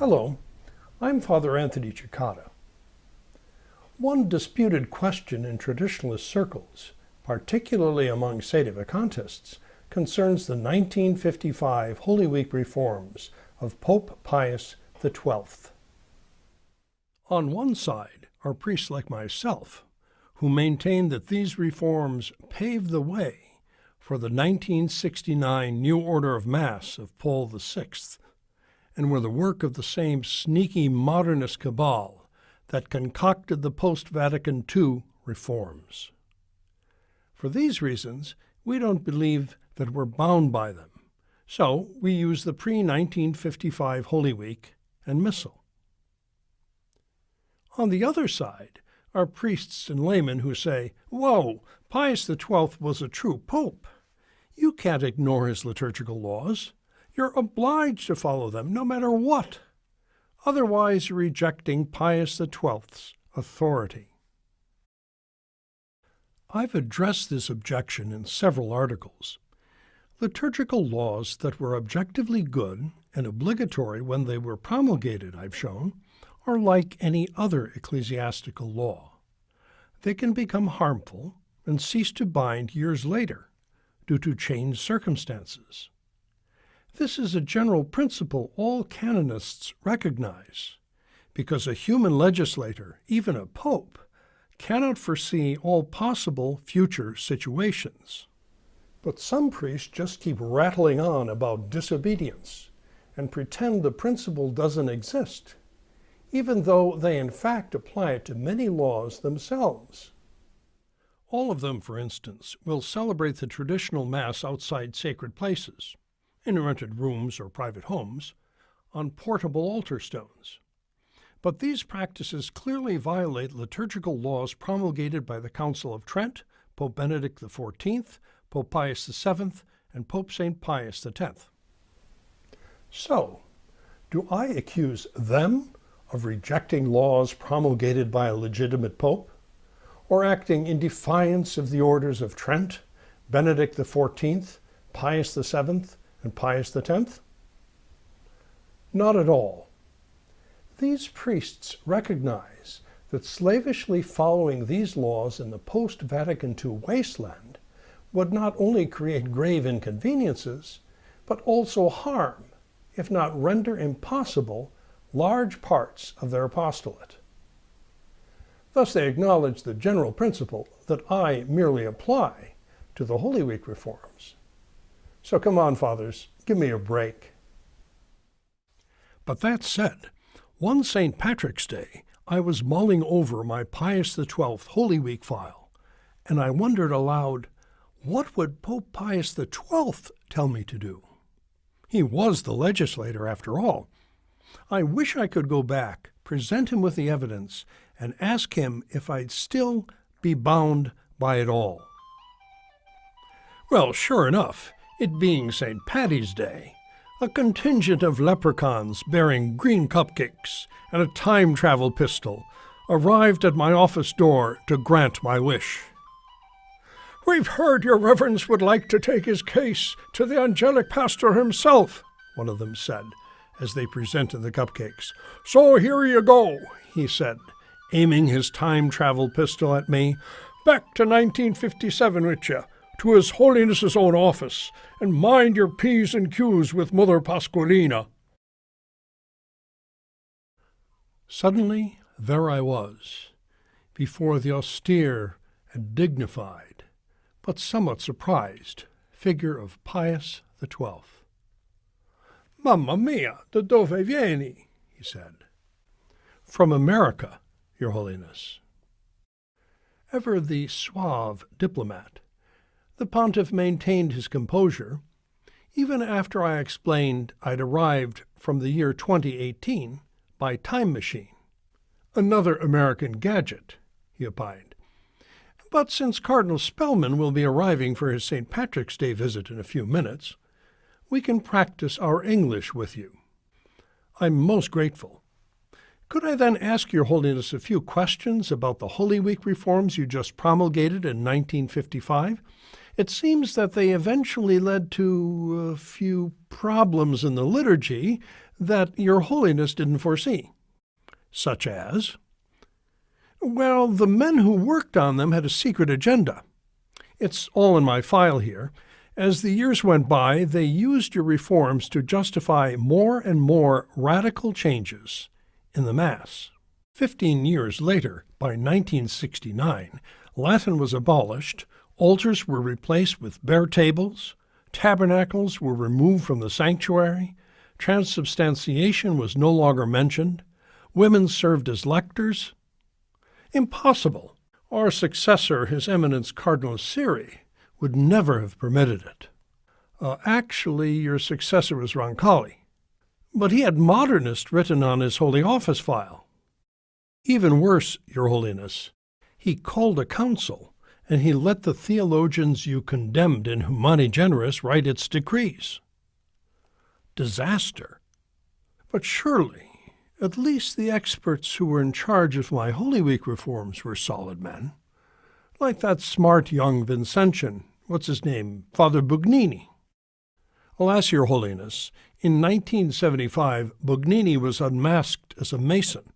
Hello, I'm Father Anthony Cekada. One disputed question in traditionalist circles, particularly among sedevacantists, concerns the 1955 Holy Week reforms of Pope Pius XII. On one side are priests like myself, who maintain that these reforms paved the way for the 1969 New Order of Mass of Paul VI, and were the work of the same sneaky modernist cabal that concocted the post-Vatican II reforms. For these reasons, we don't believe that we're bound by them, so we use the pre-1955 Holy Week and Missal. On the other side are priests and laymen who say, "Whoa, Pius XII was a true pope. You can't ignore his liturgical laws. You're obliged to follow them no matter what. Otherwise, you're rejecting Pius XII's authority." I've addressed this objection in several articles. Liturgical laws that were objectively good and obligatory when they were promulgated, I've shown, are like any other ecclesiastical law. They can become harmful and cease to bind years later due to changed circumstances. This is a general principle all canonists recognize, because a human legislator, even a pope, cannot foresee all possible future situations. But some priests just keep rattling on about disobedience and pretend the principle doesn't exist, even though they in fact apply it to many laws themselves. All of them, for instance, will celebrate the traditional Mass outside sacred places, in rented rooms or private homes, on portable altar stones. But these practices clearly violate liturgical laws promulgated by the Council of Trent, Pope Benedict XIV, Pope Pius VII, and Pope St. Pius X. So, do I accuse them of rejecting laws promulgated by a legitimate pope, or acting in defiance of the orders of Trent, Benedict XIV, Pius VII, and Pius X? Not at all. These priests recognize that slavishly following these laws in the post-Vatican II wasteland would not only create grave inconveniences, but also harm, if not render impossible, large parts of their apostolate. Thus they acknowledge the general principle that I merely apply to the Holy Week reforms. So come on, fathers, give me a break. But that said, one St. Patrick's Day, I was mulling over my Pius XII Holy Week file, and I wondered aloud, what would Pope Pius XII tell me to do? He was the legislator, after all. I wish I could go back, present him with the evidence, and ask him if I'd still be bound by it all. Well, sure enough, it being St. Paddy's Day, a contingent of leprechauns bearing green cupcakes and a time travel pistol arrived at my office door to grant my wish. "We've heard your reverence would like to take his case to the angelic pastor himself," one of them said, as they presented the cupcakes. "So here you go," he said, aiming his time travel pistol at me. "Back to 1957 with you, to His Holiness's own office, and mind your P's and Q's with Mother Pasqualina." Suddenly, there I was, before the austere and dignified, but somewhat surprised, figure of Pius XII. "Mamma mia, da dove vieni?" he said. "From America, Your Holiness." Ever the suave diplomat, the pontiff maintained his composure, even after I explained I'd arrived from the year 2018 by time machine. "Another American gadget," he opined. "But since Cardinal Spellman will be arriving for his St. Patrick's Day visit in a few minutes, we can practice our English with you. I'm most grateful. Could I then ask Your Holiness a few questions about the Holy Week reforms you just promulgated in 1955, It seems that they eventually led to a few problems in the liturgy that Your Holiness didn't foresee. Such as, well, the men who worked on them had a secret agenda. It's all in my file here. As the years went by, they used your reforms to justify more and more radical changes in the Mass. 15 years later, by 1969, Latin was abolished, altars were replaced with bare tables, tabernacles were removed from the sanctuary, transubstantiation was no longer mentioned, women served as lectors. Impossible. Our successor, His Eminence Cardinal Siri, would never have permitted it. Actually, your successor was Roncalli, but he had modernist written on his Holy Office file. Even worse, Your Holiness, he called a council, and he let the theologians you condemned in Humani Generis write its decrees. Disaster. But surely, at least the experts who were in charge of my Holy Week reforms were solid men. Like that smart young Vincentian, what's his name, Father Bugnini. Alas, Your Holiness, in 1975, Bugnini was unmasked as a Mason.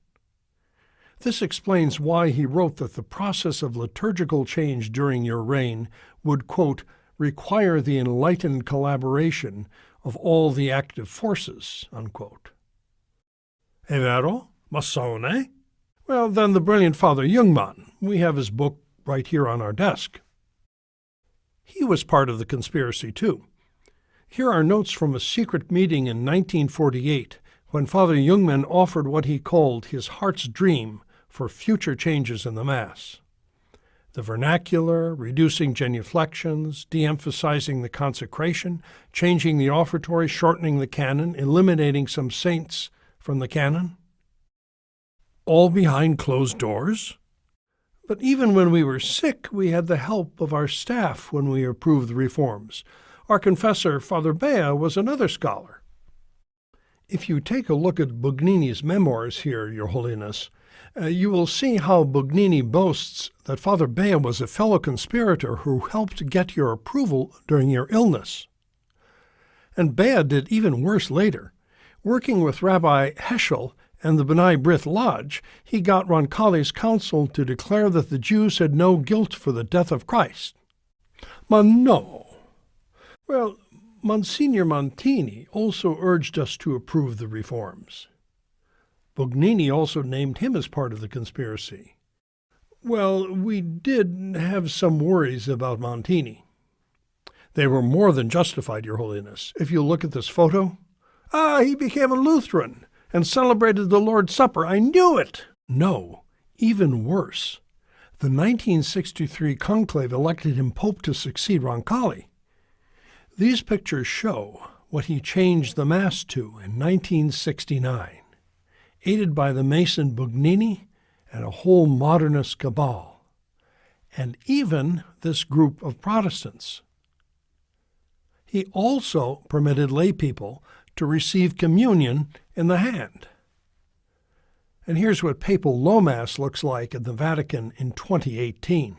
This explains why he wrote that the process of liturgical change during your reign would, quote, require the enlightened collaboration of all the active forces, unquote. È vero? Massone? Well, then the brilliant Father Jungmann. We have his book right here on our desk. He was part of the conspiracy, too. Here are notes from a secret meeting in 1948 when Father Jungmann offered what he called his heart's dream for future changes in the Mass. The vernacular, reducing genuflections, de-emphasizing the consecration, changing the offertory, shortening the canon, eliminating some saints from the canon. All behind closed doors? But even when we were sick, we had the help of our staff when we approved the reforms. Our confessor, Father Bea, was another scholar. If you take a look at Bugnini's memoirs here, Your Holiness, you will see how Bugnini boasts that Father Bea was a fellow conspirator who helped get your approval during your illness. And Bea did even worse later. Working with Rabbi Heschel and the B'nai B'rith Lodge, he got Roncalli's council to declare that the Jews had no guilt for the death of Christ. Ma no. Well, Monsignor Montini also urged us to approve the reforms. Bugnini also named him as part of the conspiracy. Well, we did have some worries about Montini. They were more than justified, Your Holiness. If you look at this photo, he became a Lutheran and celebrated the Lord's Supper. I knew it! No, even worse. The 1963 conclave elected him pope to succeed Roncalli. These pictures show what he changed the Mass to in 1969, aided by the Mason Bugnini and a whole modernist cabal, and even this group of Protestants. He also permitted lay people to receive communion in the hand. And here's what papal low Mass looks like in the Vatican in 2018.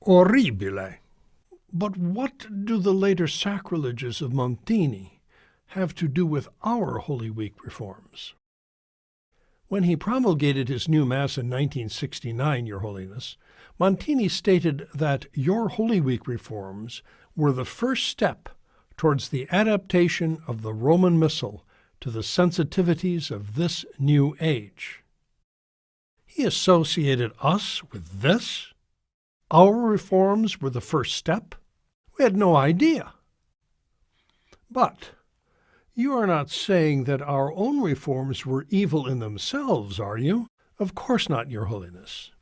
Orribile. But what do the later sacrileges of Montini have to do with our Holy Week reforms? When he promulgated his new Mass in 1969, Your Holiness, Montini stated that your Holy Week reforms were the first step towards the adaptation of the Roman Missal to the sensitivities of this new age. He associated us with this? Our reforms were the first step? We had no idea. But you are not saying that our own reforms were evil in themselves, are you? Of course not, Your Holiness.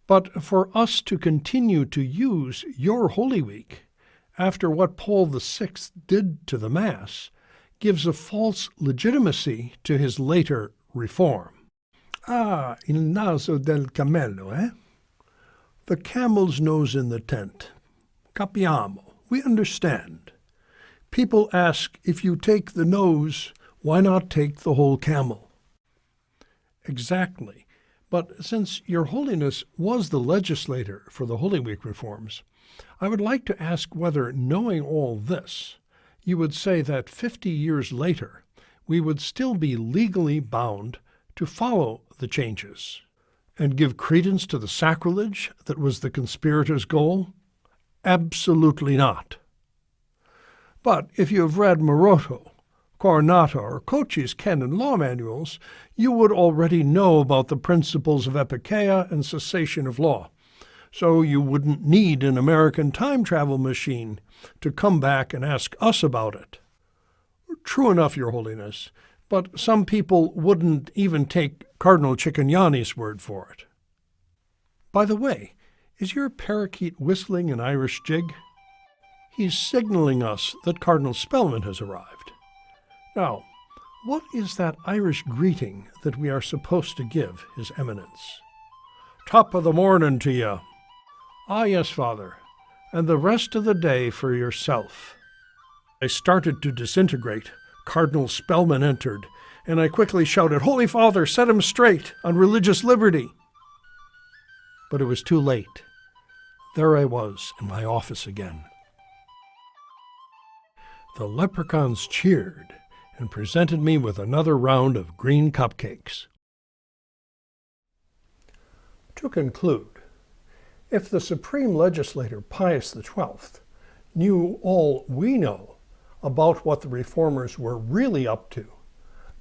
But for us to continue to use your Holy Week after what Paul VI did to the Mass gives a false legitimacy to his later reform. Il naso del cammello, eh? The camel's nose in the tent. Capiamo. We understand. People ask, if you take the nose, why not take the whole camel? Exactly. But since Your Holiness was the legislator for the Holy Week reforms, I would like to ask whether, knowing all this, you would say that 50 years later we would still be legally bound to follow the changes and give credence to the sacrilege that was the conspirators' goal? Absolutely not. But if you have read Maroto, Coronata, or Cocci's canon law manuals, you would already know about the principles of epikeia and cessation of law, so you wouldn't need an American time travel machine to come back and ask us about it. True enough, Your Holiness, but some people wouldn't even take Cardinal Cicognani's word for it. By the way, is your parakeet whistling an Irish jig? He's signaling us that Cardinal Spellman has arrived. Now, what is that Irish greeting that we are supposed to give His Eminence? Top of the morning to you. Ah, yes, Father, and the rest of the day for yourself. I started to disintegrate. Cardinal Spellman entered, and I quickly shouted, Holy Father, set him straight on religious liberty. But it was too late. There I was in my office again. The leprechauns cheered and presented me with another round of green cupcakes. To conclude, if the Supreme Legislator Pius XII knew all we know about what the Reformers were really up to,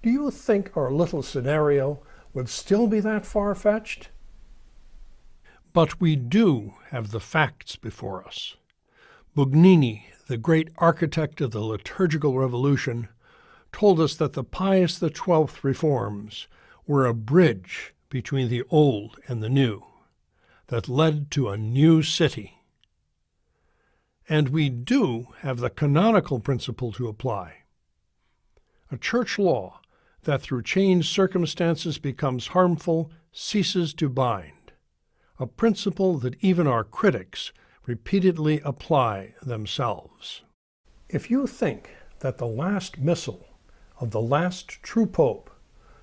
do you think our little scenario would still be that far-fetched? But we do have the facts before us. Bugnini, the great architect of the liturgical revolution, told us that the Pius XII reforms were a bridge between the old and the new that led to a new city. And we do have the canonical principle to apply. A church law that through changed circumstances becomes harmful ceases to bind, a principle that even our critics repeatedly apply themselves. If you think that the last missal of the last true pope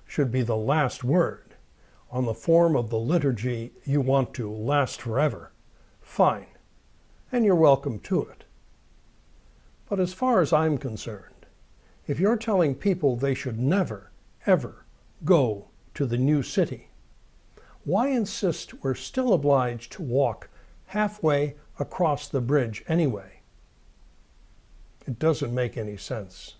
should be the last word on the form of the liturgy you want to last forever, fine, and you're welcome to it. But as far as I'm concerned, if you're telling people they should never, ever go to the new city, why insist we're still obliged to walk halfway across the bridge anyway? It doesn't make any sense.